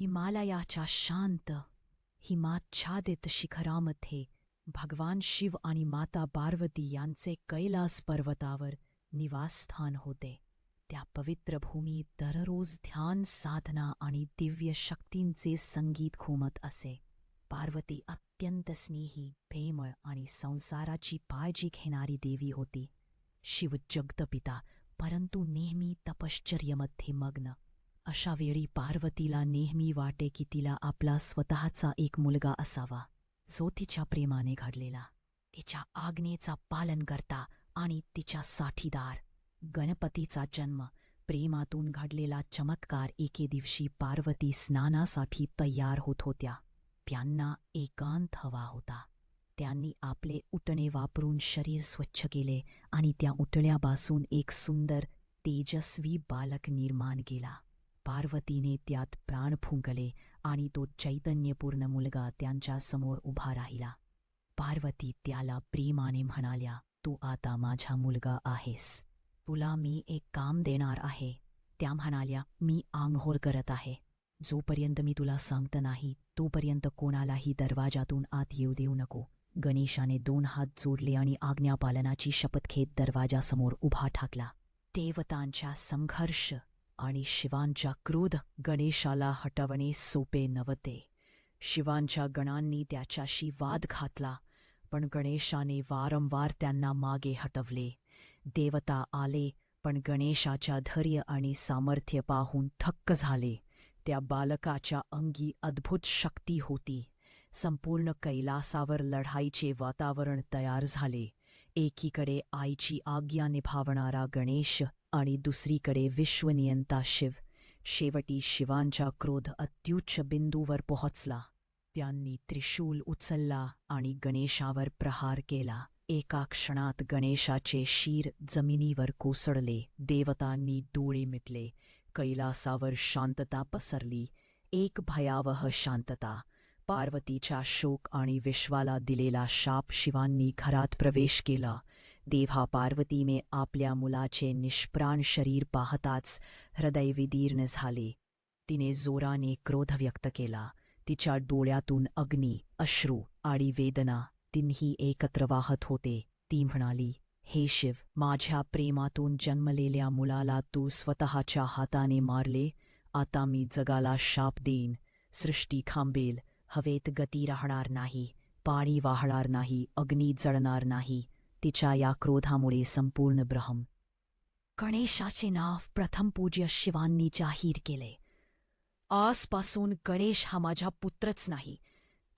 हिमालयाच्या शांत हिमाच्छादित शिखरामध्ये भगवान शिव आणि माता पार्वती यांचे कैलास पर्वतावर निवासस्थान होते. त्या पवित्र भूमीत दररोज ध्यान साधना आणि दिव्य शक्तींचे संगीत घुमत असे. पार्वती अत्यंत स्नेही, प्रेमळ आणि संसाराची काळजी घेणारी देवी होती. शिव जगदपिता, परंतु नेहमी तपश्चर्येमध्ये मग्न. अशा वेळी पार्वतीला नेहमी वाटे की तिला आपला स्वतःचा एक मुलगा असावा, जो तिच्या प्रेमाने घडलेला, तिच्या आज्ञेचा पालन करता आणि तिच्या साथीदार. गणपतीचा जन्म, प्रेमातून घडलेला चमत्कार. एके दिवशी पार्वती स्नानासाठी तयार होत होत्या. त्यांना एकांत हवा होता. त्यांनी आपले उटणे वापरून शरीर स्वच्छ केले आणि त्या उटण्यापासून एक सुंदर तेजस्वी बालक निर्माण केला. पार्वतीने त्यात प्राण फुंकले आणि तो चैतन्यपूर्ण मुलगा त्यांच्यासमोर उभा राहिला. पार्वती त्याला प्रेमाने म्हणाल्या, "तू आता माझा मुलगा आहेस. तुला मी एक काम देणार आहे." त्या म्हणाल्या, "मी आंघोळ करत आहे. जोपर्यंत मी तुला सांगत नाही तोपर्यंत कोणालाही दरवाजातून आत येऊ देऊ नको." गणेशाने 2 हात जोडले आणि आज्ञापालनाची शपथ घेत दरवाजासमोर उभा ठाकला. देवतांचा संघर्ष आणि शिवांचा क्रोध. गणेशाला हटवणे सोपे नव्हते. शिवांच्या गणांनी त्याच्याशी वाद घातला, पण गणेशाने वारंवार त्यांना मागे हटवले. देवता आले, पण गणेशाच्या धैर्य आणि सामर्थ्य पाहून थक्क झाले. त्या बालकाच्या अंगी अद्भुत शक्ती होती. संपूर्ण कैलासावर लढाईचे वातावरण तयार झाले. एकीकडे आईची आज्ञा निभावणारा गणेश आणि दुसरीकडे विश्वनियंता शिव. शेवटी शिवांचा क्रोध अत्युच्च बिंदूवर पोहोचला. त्यांनी त्रिशूल उचलला आणि गणेशावर प्रहार केला. एका क्षणात गणेशाचे शिर जमिनीवर कोसळले. देवतांनी डोळे मिटले. कैलासावर शांतता पसरली, एक भयावह शांतता. पार्वतीचा शोक आणि विश्वाला दिलेला शाप. शिवांनी घरात प्रवेश केला. देवा पार्वतीने आपल्या मुलाचे निष्प्राण शरीर पाहताच हृदय विदीर्ण झाले. तिने जोराने क्रोध व्यक्त केला. तिच्या डोळ्यातून अग्नी, अश्रू आणि वेदना तिन्ही एकत्र वाहत होते. ती म्हणाली, "हे शिव, माझ्या प्रेमातून जन्मलेल्या मुलाला तू स्वतःच्या हाताने मारले. आता मी जगाला शाप देईन. सृष्टी थांबेल. हवेत गती राहणार नाही, पाणी वाहणार नाही, अग्नी जळणार नाही." तिच्या या क्रोधामुळे संपूर्ण ब्रह्म. गणेशाचे नाव प्रथम पूज्य शिवांनी जाहीर केले. आजपासून गणेश हा माझा पुत्रच नाही,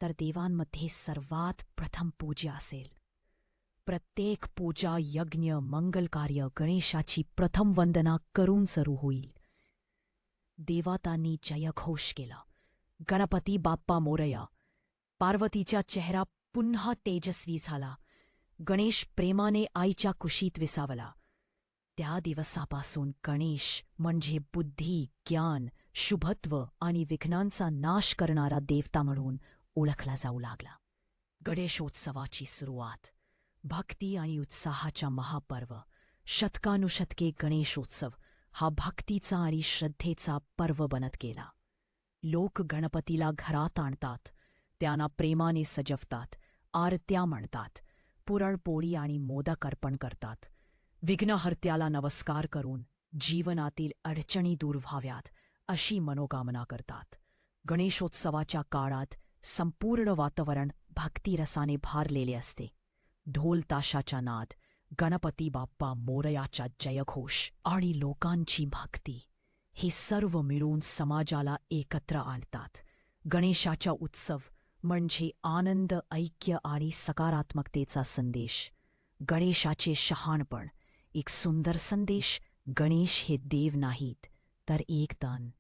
तर देवांमध्ये सर्वात प्रथम पूज्य असेल. प्रत्येक पूजा, यज्ञ, मंगलकार्य गणेशाची प्रथम वंदना करून सुरू होईल. देवतांनी जयघोष केला, "गणपती बाप्पा मोरया." पार्वतीचा चेहरा पुन्हा तेजस्वी झाला. गणेश प्रेमाने आईच्या कुशीत विसावला. त्या दिवसापासून गणेश म्हणजे बुद्धी, ज्ञान, शुभत्व आणि विघ्नांचा नाश करणारा देवता म्हणून ओळखला जाऊ लागला. गणेशोत्सवाची सुरुवात. भक्ती आणि उत्साहाचा महापर्व. शतकानुशतके गणेशोत्सव हा भक्तीचा आणि श्रद्धेचा पर्व बनत गेला. लोक गणपतीला घरात आणतात, त्यांना प्रेमाने सजवतात, आरत्या म्हणतात, पुरणपोळी आणि मोदक अर्पण करतात. विघ्नहर्त्याला नमस्कार करून जीवनातील अडचणी दूर व्हाव्यात अशी मनोकामना करतात. गणेशोत्सवाच्या काळात संपूर्ण वातावरण भक्तिरसाने भारलेले असते. ढोल ताशाचा नाद, गणपती बाप्पा मोरयाचा जयघोष आणि लोकांची भक्ती हे सर्व मिळून समाजाला एकत्र आणतात. गणेशाचा उत्सव म्हणजे आनंद, ऐक्य आणि सकारात्मकतेचा संदेश. गणेशाचे शहाणपण एक सुंदर संदेश. गणेश हे देव नाहीत, तर एक दान.